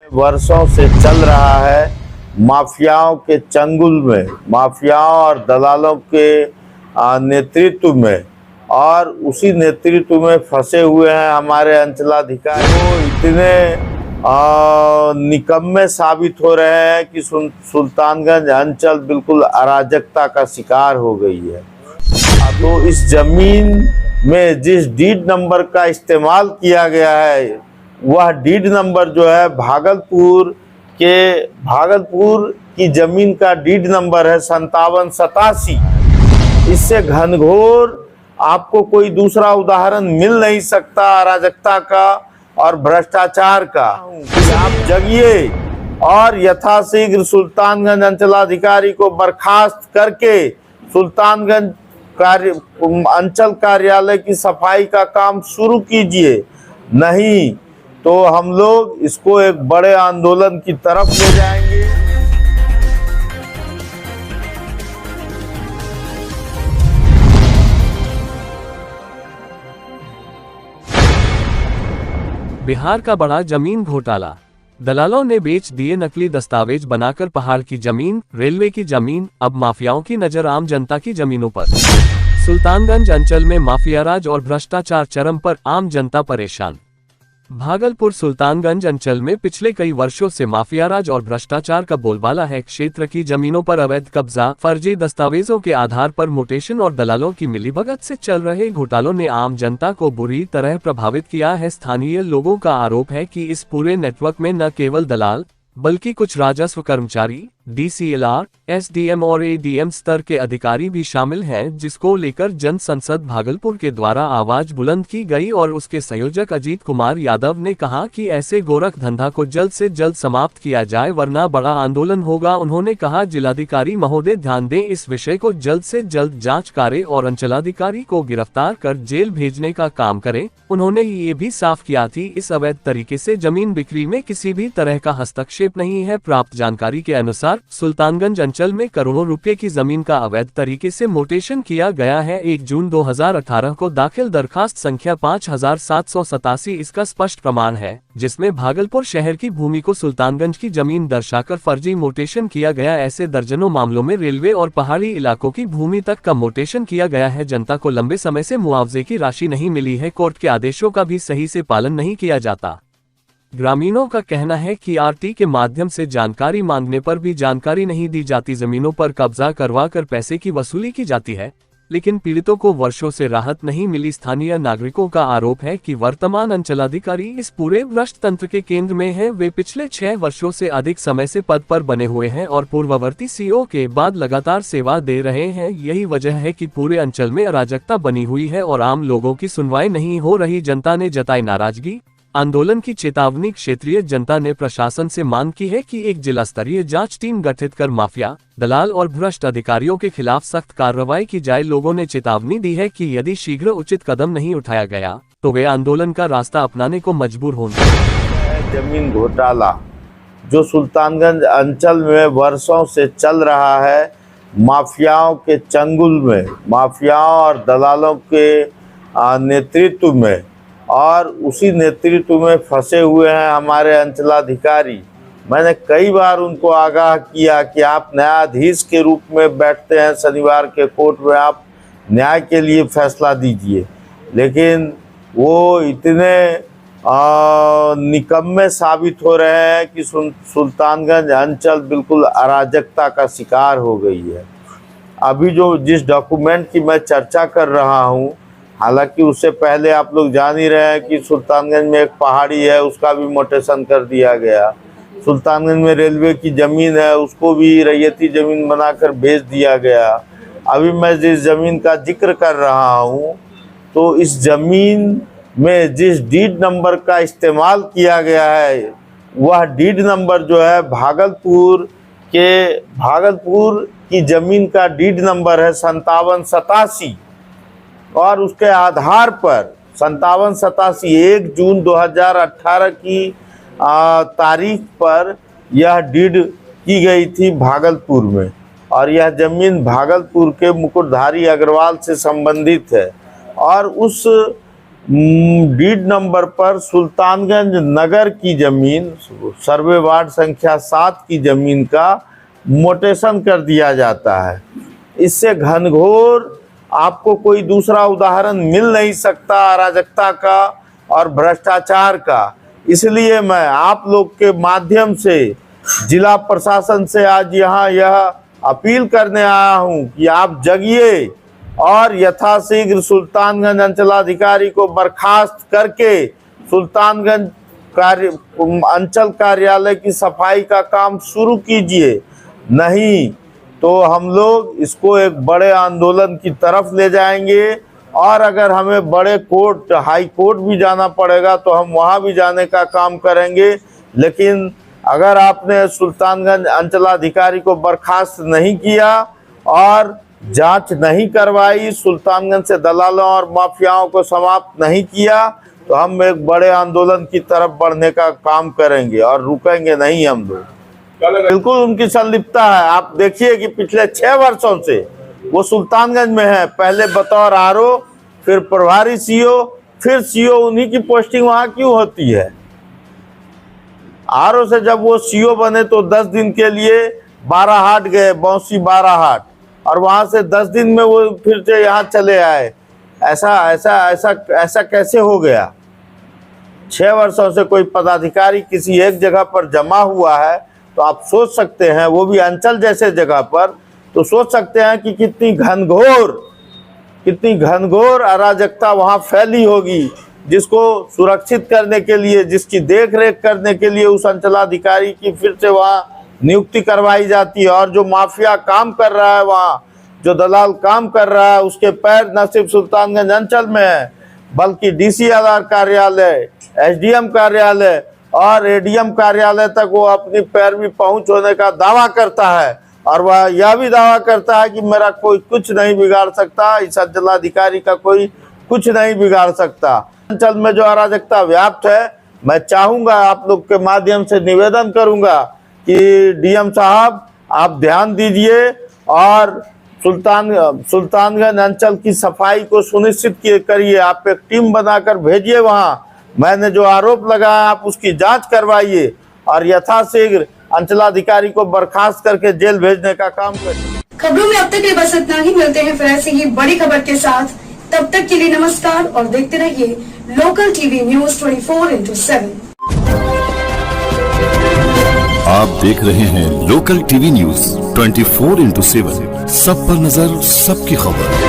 वर्षों से चल रहा है माफियाओं के चंगुल में, माफियाओं और दलालों के नेतृत्व में, और उसी नेतृत्व में फंसे हुए हैं हमारे अंचलाधिकारी। वो इतने निकम्मे साबित हो रहे हैं कि सुल्तानगंज अंचल बिल्कुल अराजकता का शिकार हो गई है। तो इस जमीन में जिस डीड नंबर का इस्तेमाल किया गया है, वह डीड नंबर जो है भागलपुर की जमीन का डीड नंबर है 5787। इससे घनघोर आपको कोई दूसरा उदाहरण मिल नहीं सकता अराजकता का और भ्रष्टाचार का। आप जगिए और यथाशीघ्र सुल्तानगंज अंचलाधिकारी को बर्खास्त करके सुल्तानगंज अंचल कार्यालय की सफाई का काम शुरू कीजिए, नहीं तो हम लोग इसको एक बड़े आंदोलन की तरफ ले जाएंगे। बिहार का बड़ा जमीन घोटाला। दलालों ने बेच दिए नकली दस्तावेज बनाकर पहाड़ की जमीन, रेलवे की जमीन। अब माफियाओं की नजर आम जनता की जमीनों पर। सुल्तानगंज अंचल में माफियाराज और भ्रष्टाचार चरम पर, आम जनता परेशान। भागलपुर सुल्तानगंज अंचल में पिछले कई वर्षों से माफियाराज और भ्रष्टाचार का बोलबाला है। क्षेत्र की जमीनों पर अवैध कब्जा, फर्जी दस्तावेजों के आधार पर मोटेशन और दलालों की मिलीभगत से चल रहे घोटालों ने आम जनता को बुरी तरह प्रभावित किया है। स्थानीय लोगों का आरोप है कि इस पूरे नेटवर्क में न केवल दलाल बल्कि कुछ राजस्व कर्मचारी, डीसीएलआर, एसडीएम और एडीएम स्तर के अधिकारी भी शामिल हैं, जिसको लेकर जन संसद भागलपुर के द्वारा आवाज बुलंद की गई। और उसके संयोजक अजीत कुमार यादव ने कहा कि ऐसे गोरख धंधा को जल्द से जल्द समाप्त किया जाए, वरना बड़ा आंदोलन होगा। उन्होंने कहा, जिलाधिकारी महोदय ध्यान दें, इस विषय को जल्द से जल्द जांच करें और अंचलाधिकारी को गिरफ्तार कर जेल भेजने का काम करें। उन्होंने ये भी साफ किया थी, इस अवैध तरीके से जमीन बिक्री में किसी भी तरह का हस्तक्षेप नहीं है। प्राप्त जानकारी के अनुसार सुल्तानगंज अंचल में करोड़ों रुपए की जमीन का अवैध तरीके से मोटेशन किया गया है। 1 जून 2018 को दाखिल दरखास्त संख्या 5787 इसका स्पष्ट प्रमाण है, जिसमें भागलपुर शहर की भूमि को सुल्तानगंज की जमीन दर्शाकर फर्जी मोटेशन किया गया। ऐसे दर्जनों मामलों में रेलवे और पहाड़ी इलाकों की भूमि तक का मोटेशन किया गया है। जनता को लंबे समय से मुआवजे की राशि नहीं मिली है। कोर्ट के आदेशों का भी सही से पालन नहीं किया जाता। ग्रामीणों का कहना है कि आरटी के माध्यम से जानकारी मांगने पर भी जानकारी नहीं दी जाती। जमीनों पर कब्जा करवा कर पैसे की वसूली की जाती है, लेकिन पीड़ितों को वर्षों से राहत नहीं मिली। स्थानीय नागरिकों का आरोप है कि वर्तमान अंचलाधिकारी इस पूरे भ्रष्ट तंत्र के केंद्र में हैं। वे पिछले 6 वर्षों से अधिक समय से पद पर बने हुए हैं और पूर्ववर्ती सीईओ के बाद लगातार सेवा दे रहे हैं। यही वजह है कि पूरे अंचल में अराजकता बनी हुई है और आम लोगों की सुनवाई नहीं हो रही। जनता ने जताई नाराजगी, आंदोलन की चेतावनी। क्षेत्रीय जनता ने प्रशासन से मांग की है कि एक जिला स्तरीय जांच टीम गठित कर माफिया, दलाल और भ्रष्ट अधिकारियों के खिलाफ सख्त कार्रवाई की जाए। लोगों ने चेतावनी दी है कि यदि शीघ्र उचित कदम नहीं उठाया गया तो वे आंदोलन का रास्ता अपनाने को मजबूर होंगे। जमीन घोटाला जो सुल्तानगंज अंचल में वर्षों से चल रहा है, माफियाओं के चंगुल में, माफियाओं और दलालों के नेतृत्व में, और उसी नेतृत्व में फंसे हुए हैं हमारे अंचलाधिकारी। मैंने कई बार उनको आगाह किया कि आप न्यायाधीश के रूप में बैठते हैं शनिवार के कोर्ट में, आप न्याय के लिए फैसला दीजिए, लेकिन वो इतने निकम्मे साबित हो रहे हैं कि सुल्तानगंज अंचल बिल्कुल अराजकता का शिकार हो गई है। अभी जिस डॉक्यूमेंट की मैं चर्चा कर रहा हूँ, हालांकि उससे पहले आप लोग जान ही रहे हैं कि सुल्तानगंज में एक पहाड़ी है, उसका भी मोटेशन कर दिया गया। सुल्तानगंज में रेलवे की ज़मीन है, उसको भी रैयती ज़मीन बनाकर बेच दिया गया। अभी मैं जिस ज़मीन का जिक्र कर रहा हूँ, तो इस ज़मीन में जिस डीड नंबर का इस्तेमाल किया गया है, वह डीड नंबर जो है भागलपुर की ज़मीन का डीड नंबर है 5787, और उसके आधार पर 5787 1 जून 2018 की तारीख पर यह डीड की गई थी भागलपुर में, और यह जमीन भागलपुर के मुकुटधारी अग्रवाल से संबंधित है। और उस डीड नंबर पर सुल्तानगंज नगर की जमीन, सर्वे वार्ड संख्या 7 की जमीन का मोटेशन कर दिया जाता है। इससे घनघोर आपको कोई दूसरा उदाहरण मिल नहीं सकता अराजकता का और भ्रष्टाचार का। इसलिए मैं आप लोग के माध्यम से जिला प्रशासन से आज यहाँ यह अपील करने आया हूँ कि आप जगिए और यथाशीघ्र सुल्तानगंज अंचलाधिकारी को बर्खास्त करके सुल्तानगंज अंचल कार्यालय की सफाई का काम शुरू कीजिए। नहीं तो हम लोग इसको एक बड़े आंदोलन की तरफ ले जाएंगे और अगर हमें बड़े कोर्ट, हाई कोर्ट भी जाना पड़ेगा तो हम वहां भी जाने का काम करेंगे। लेकिन अगर आपने सुल्तानगंज अंचलाधिकारी को बर्खास्त नहीं किया और जांच नहीं करवाई, सुल्तानगंज से दलालों और माफियाओं को समाप्त नहीं किया, तो हम एक बड़े आंदोलन की तरफ बढ़ने का काम करेंगे और रुकेंगे नहीं हम लोग। बिल्कुल उनकी संलिप्तता है। आप देखिए कि पिछले 6 वर्षों से वो सुल्तानगंज में है, पहले बतौर आरओ, फिर प्रभारी सीओ, फिर सीओ। उन्हीं की पोस्टिंग वहां क्यों होती है? आरओ से जब वो सीओ बने तो 10 दिन के लिए बाराहाट गए, बौंसी बाराहाट, और वहां से 10 दिन में वो फिर से यहाँ चले आए। ऐसा ऐसा ऐसा ऐसा कैसे हो गया? 6 वर्षों से कोई पदाधिकारी किसी एक जगह पर जमा हुआ है तो आप सोच सकते हैं, वो भी अंचल जैसे जगह पर, तो सोच सकते हैं कि कितनी घनघोर अराजकता वहां फैली होगी, जिसको सुरक्षित करने के लिए, जिसकी देखरेख करने के लिए उस अंचलाधिकारी की फिर से वहां नियुक्ति करवाई जाती है। और जो माफिया काम कर रहा है वहाँ, जो दलाल काम कर रहा है, उसके पैर न सिर्फ सुल्तानगंज अंचल में है बल्कि डीसीएलआर कार्यालय, एसडीएम कार्यालय और एडीएम कार्यालय तक वो अपनी पैरवी पहुंच होने का दावा करता है। और वह यह भी दावा करता है कि मेरा कोई कुछ नहीं बिगाड़ सकता, इस अंचलाधिकारी का कोई कुछ नहीं बिगाड़ सकता। अंचल में जो अराजकता व्याप्त है, मैं चाहूंगा, आप लोग के माध्यम से निवेदन करूंगा कि डीएम साहब आप ध्यान दीजिए और सुल्तानगंज अंचल की सफाई को सुनिश्चित करिए। आप एक टीम बनाकर भेजिए वहां, मैंने जो आरोप लगाया आप उसकी जांच करवाइए और यथाशीघ्र अंचलाधिकारी को बर्खास्त करके जेल भेजने का काम करिए। खबरों में अब तक ये बस इतना ही। मिलते हैं फिर ऐसी ही बड़ी खबर के साथ। तब तक के लिए नमस्कार और देखते रहिए लोकल टीवी न्यूज 24/7। आप देख रहे हैं लोकल टीवी न्यूज 24/7। सब पर नजर, सबकी खबर।